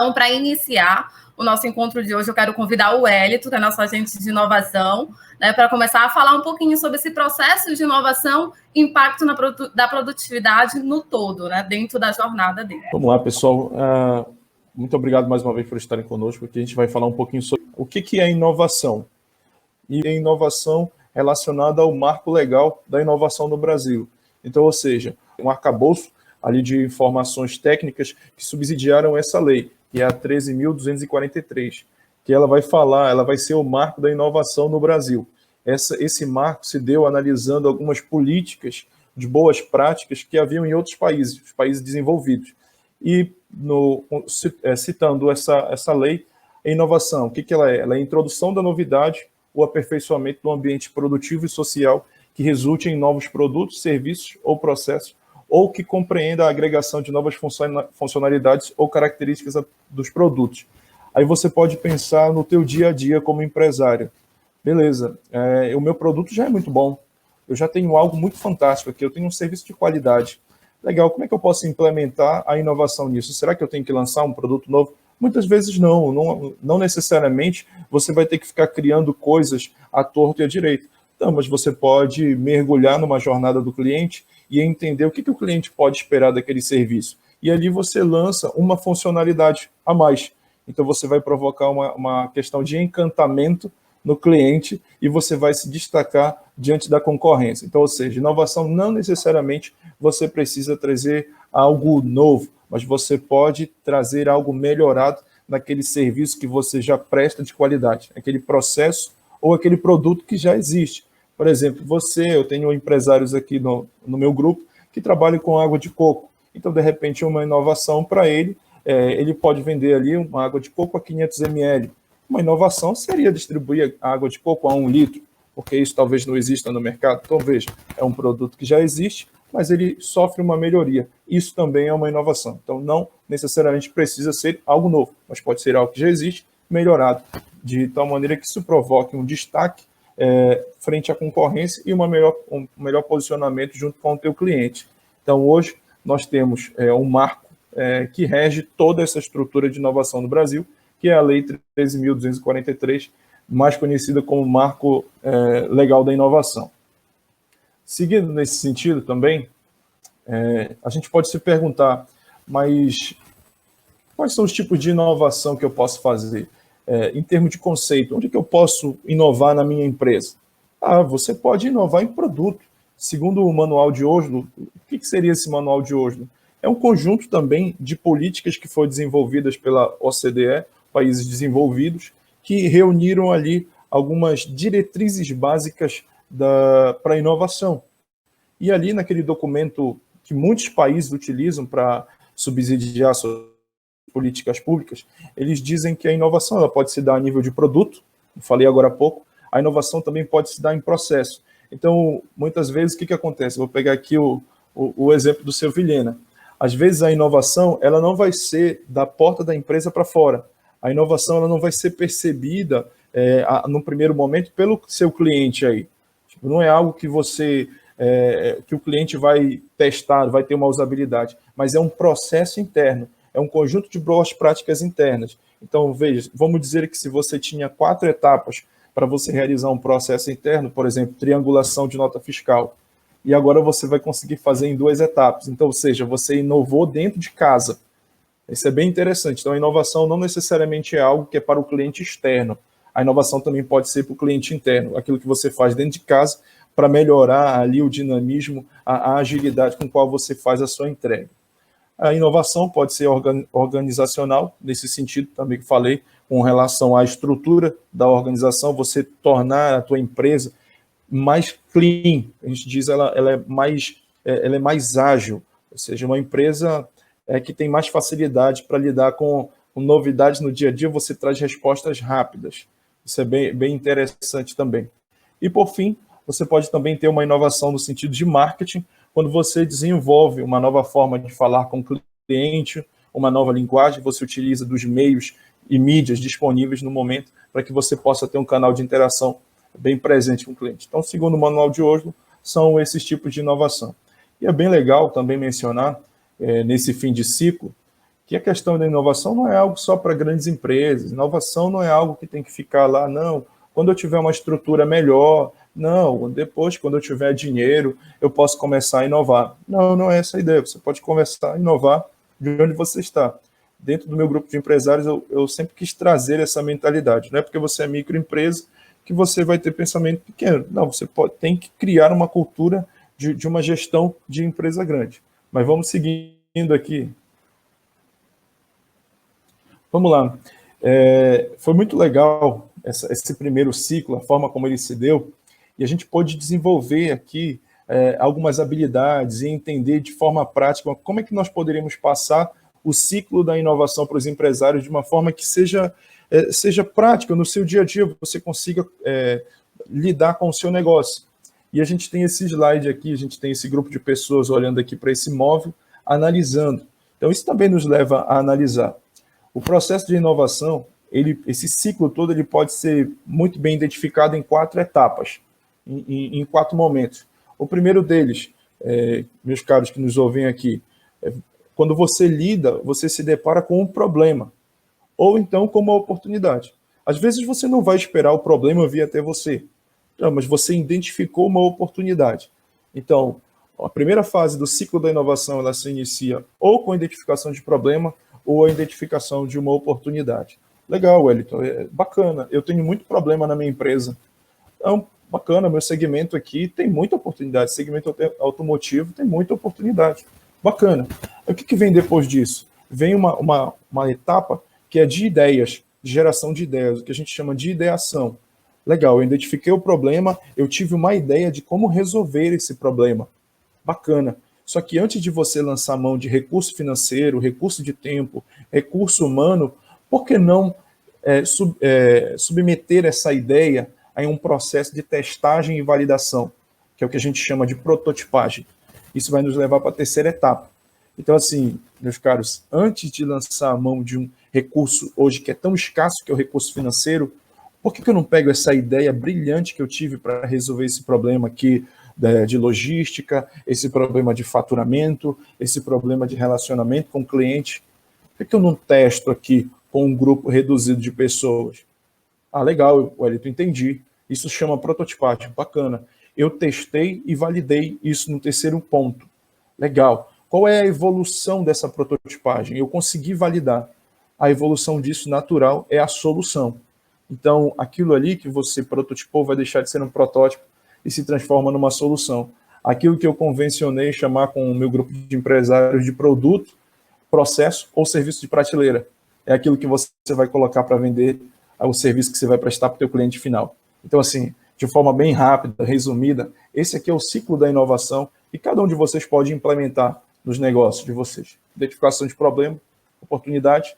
Então, para iniciar o nosso encontro de hoje, eu quero convidar o Wellington, que é nosso agente de inovação, né, para começar a falar um pouquinho sobre esse processo de inovação e impacto da produtividade no todo, né, dentro da jornada dele. Vamos lá, pessoal. Muito obrigado mais uma vez por estarem conosco, porque a gente vai falar um pouquinho sobre o que é inovação. E a inovação relacionada ao marco legal da inovação no Brasil. Então, ou seja, um arcabouço ali de informações técnicas que subsidiaram essa lei, que é a 13.243, que ela vai ser o marco da inovação no Brasil. Esse marco se deu analisando algumas políticas de boas práticas que haviam em outros países, os países desenvolvidos. E, citando essa lei, a inovação, o que ela é? Ela é a introdução da novidade, o aperfeiçoamento do ambiente produtivo e social que resulte em novos produtos, serviços ou processos, ou que compreenda a agregação de novas funcionalidades ou características dos produtos. Aí você pode pensar no teu dia a dia como empresário. Beleza, o meu produto já é muito bom, eu já tenho algo muito fantástico aqui, eu tenho um serviço de qualidade. Legal, como é que eu posso implementar a inovação nisso? Será que eu tenho que lançar um produto novo? Muitas vezes não necessariamente você vai ter que ficar criando coisas à torto e à direita. Não, mas você pode mergulhar numa jornada do cliente e entender o que o cliente pode esperar daquele serviço. E ali você lança uma funcionalidade a mais. Então você vai provocar uma questão de encantamento no cliente e você vai se destacar diante da concorrência. Então, ou seja, inovação não necessariamente você precisa trazer algo novo, mas você pode trazer algo melhorado naquele serviço que você já presta de qualidade, aquele processo ou aquele produto que já existe. Por exemplo, eu tenho empresários aqui no meu grupo que trabalham com água de coco. Então, de repente, uma inovação para ele, ele pode vender ali uma água de coco a 500 ml. Uma inovação seria distribuir a água de coco a 1 litro, porque isso talvez não exista no mercado. Então, veja, é um produto que já existe, mas ele sofre uma melhoria. Isso também é uma inovação. Então, não necessariamente precisa ser algo novo, mas pode ser algo que já existe, melhorado, de tal maneira que isso provoque um destaque frente à concorrência e um melhor posicionamento junto com o teu cliente. Então, hoje, nós temos um marco que rege toda essa estrutura de inovação no Brasil, que é a Lei 13.243, mais conhecida como Marco Legal da Inovação. Seguindo nesse sentido também, a gente pode se perguntar, mas quais são os tipos de inovação que eu posso fazer? Em termos de conceito, onde que eu posso inovar na minha empresa? Você pode inovar em produto. Segundo o Manual de Oslo, o que seria esse Manual de Oslo? É um conjunto também de políticas que foram desenvolvidas pela OCDE, países desenvolvidos, que reuniram ali algumas diretrizes básicas para a inovação. E ali naquele documento que muitos países utilizam para subsidiar suas políticas públicas, eles dizem que a inovação ela pode se dar a nível de produto, eu falei agora há pouco, a inovação também pode se dar em processo. Então, muitas vezes, o que acontece? Vou pegar aqui o exemplo do seu Vilhena. Às vezes, a inovação ela não vai ser da porta da empresa para fora. A inovação ela não vai ser percebida no primeiro momento pelo seu cliente aí. Tipo, não é algo que que o cliente vai testar, vai ter uma usabilidade, mas é um processo interno, é um conjunto de boas práticas internas. Então, veja, vamos dizer que se você tinha 4 etapas para você realizar um processo interno, por exemplo, triangulação de nota fiscal, e agora você vai conseguir fazer em 2 etapas. Então, ou seja, você inovou dentro de casa. Isso é bem interessante. Então, a inovação não necessariamente é algo que é para o cliente externo. A inovação também pode ser para o cliente interno, aquilo que você faz dentro de casa para melhorar ali o dinamismo, a agilidade com qual você faz a sua entrega. A inovação pode ser organizacional, nesse sentido também que falei, com relação à estrutura da organização, você tornar a tua empresa mais clean, a gente diz ela é mais ágil, ou seja, uma empresa que tem mais facilidade para lidar com novidades no dia a dia, você traz respostas rápidas. Isso é bem interessante também. E, por fim, você pode também ter uma inovação no sentido de marketing, quando você desenvolve uma nova forma de falar com o cliente, uma nova linguagem, você utiliza dos meios e mídias disponíveis no momento para que você possa ter um canal de interação bem presente com o cliente. Então, segundo o Manual de Oslo, são esses tipos de inovação. E é bem legal também mencionar, nesse fim de ciclo, que a questão da inovação não é algo só para grandes empresas, inovação não é algo que tem que ficar lá, não, quando eu tiver uma estrutura melhor, não, depois, quando eu tiver dinheiro, eu posso começar a inovar. Não, não é essa a ideia, você pode começar a inovar de onde você está. Dentro do meu grupo de empresários, eu sempre quis trazer essa mentalidade, não é porque você é microempresa que você vai ter pensamento pequeno, não, você tem que criar uma cultura de uma gestão de empresa grande. Mas vamos seguindo aqui. Vamos lá. Foi muito legal esse primeiro ciclo, a forma como ele se deu, e a gente pôde desenvolver aqui algumas habilidades e entender de forma prática como é que nós poderíamos passar o ciclo da inovação para os empresários de uma forma que seja prática no seu dia a dia, você consiga lidar com o seu negócio. E a gente tem esse slide aqui, a gente tem esse grupo de pessoas olhando aqui para esse móvel, analisando. Então, isso também nos leva a analisar. O processo de inovação, esse ciclo todo, ele pode ser muito bem identificado em 4 etapas, em 4 momentos. O primeiro deles, meus caros que nos ouvem aqui, quando você lida, você se depara com um problema, ou então com uma oportunidade. Às vezes você não vai esperar o problema vir até você, mas você identificou uma oportunidade. Então, a primeira fase do ciclo da inovação, ela se inicia ou com a identificação de problema, ou a identificação de uma oportunidade. Legal, Wellington, bacana. Eu tenho muito problema na minha empresa. Então, bacana, meu segmento aqui tem muita oportunidade. Segmento automotivo tem muita oportunidade. Bacana. O que vem depois disso? Vem uma etapa que é de ideias, de geração de ideias, o que a gente chama de ideação. Legal, eu identifiquei o problema, eu tive uma ideia de como resolver esse problema. Bacana. Só que antes de você lançar mão de recurso financeiro, recurso de tempo, recurso humano, por que não submeter essa ideia a um processo de testagem e validação, que é o que a gente chama de prototipagem? Isso vai nos levar para a terceira etapa. Então, assim, meus caros, antes de lançar a mão de um recurso hoje que é tão escasso, que é o recurso financeiro, por que eu não pego essa ideia brilhante que eu tive para resolver esse problema aqui de logística, esse problema de faturamento, esse problema de relacionamento com o cliente? Por que eu não testo aqui com um grupo reduzido de pessoas? Ah, legal, Wellington, entendi. Isso chama prototipagem, bacana. Eu testei e validei isso no terceiro ponto. Legal. Qual é a evolução dessa prototipagem? Eu consegui validar. A evolução disso natural é a solução. Então, aquilo ali que você prototipou vai deixar de ser um protótipo e se transforma numa solução. Aquilo que eu convencionei chamar com o meu grupo de empresários de produto, processo ou serviço de prateleira. É aquilo que você vai colocar para vender, o serviço que você vai prestar para o teu cliente final. Então, assim, de forma bem rápida, resumida, esse aqui é o ciclo da inovação e cada um de vocês pode implementar nos negócios de vocês. Identificação de problema, oportunidade,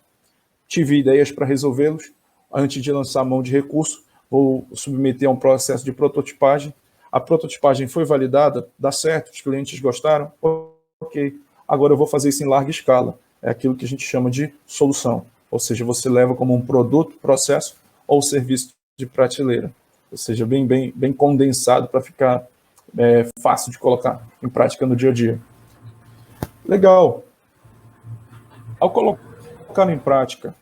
tive ideias para resolvê-los. Antes de lançar a mão de recurso, vou submeter a um processo de prototipagem. A prototipagem foi validada, dá certo, os clientes gostaram, ok. Agora eu vou fazer isso em larga escala. É aquilo que a gente chama de solução. Ou seja, você leva como um produto, processo ou serviço de prateleira. Ou seja, bem condensado para ficar fácil de colocar em prática no dia a dia. Legal. Ao colocar em prática,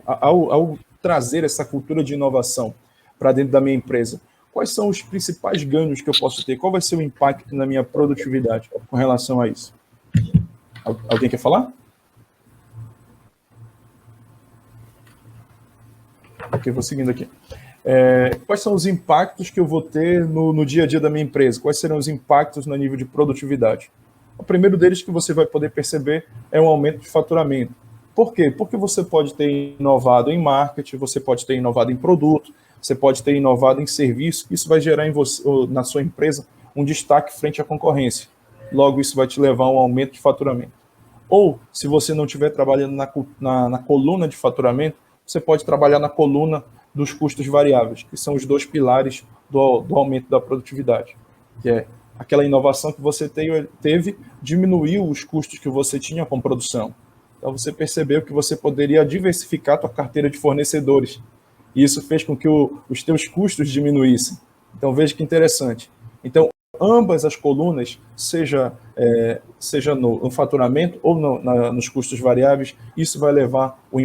ao trazer essa cultura de inovação para dentro da minha empresa, quais são os principais ganhos que eu posso ter? Qual vai ser o impacto na minha produtividade com relação a isso? Alguém quer falar? Ok, vou seguindo aqui. Quais são os impactos que eu vou ter no dia a dia da minha empresa? Quais serão os impactos no nível de produtividade? O primeiro deles que você vai poder perceber é um aumento de faturamento. Por quê? Porque você pode ter inovado em marketing, você pode ter inovado em produto, você pode ter inovado em serviço. Isso vai gerar em você, na sua empresa, um destaque frente à concorrência. Logo, isso vai te levar a um aumento de faturamento. Ou, se você não estiver trabalhando na coluna de faturamento, você pode trabalhar na coluna dos custos variáveis, que são os 2 pilares do aumento da produtividade, que é aquela inovação que você teve, diminuiu os custos que você tinha com produção. Então, você percebeu que você poderia diversificar a tua carteira de fornecedores. E isso fez com que os teus custos diminuíssem. Então, veja que interessante. Então, ambas as colunas, seja no faturamento ou nos custos variáveis, isso vai levar o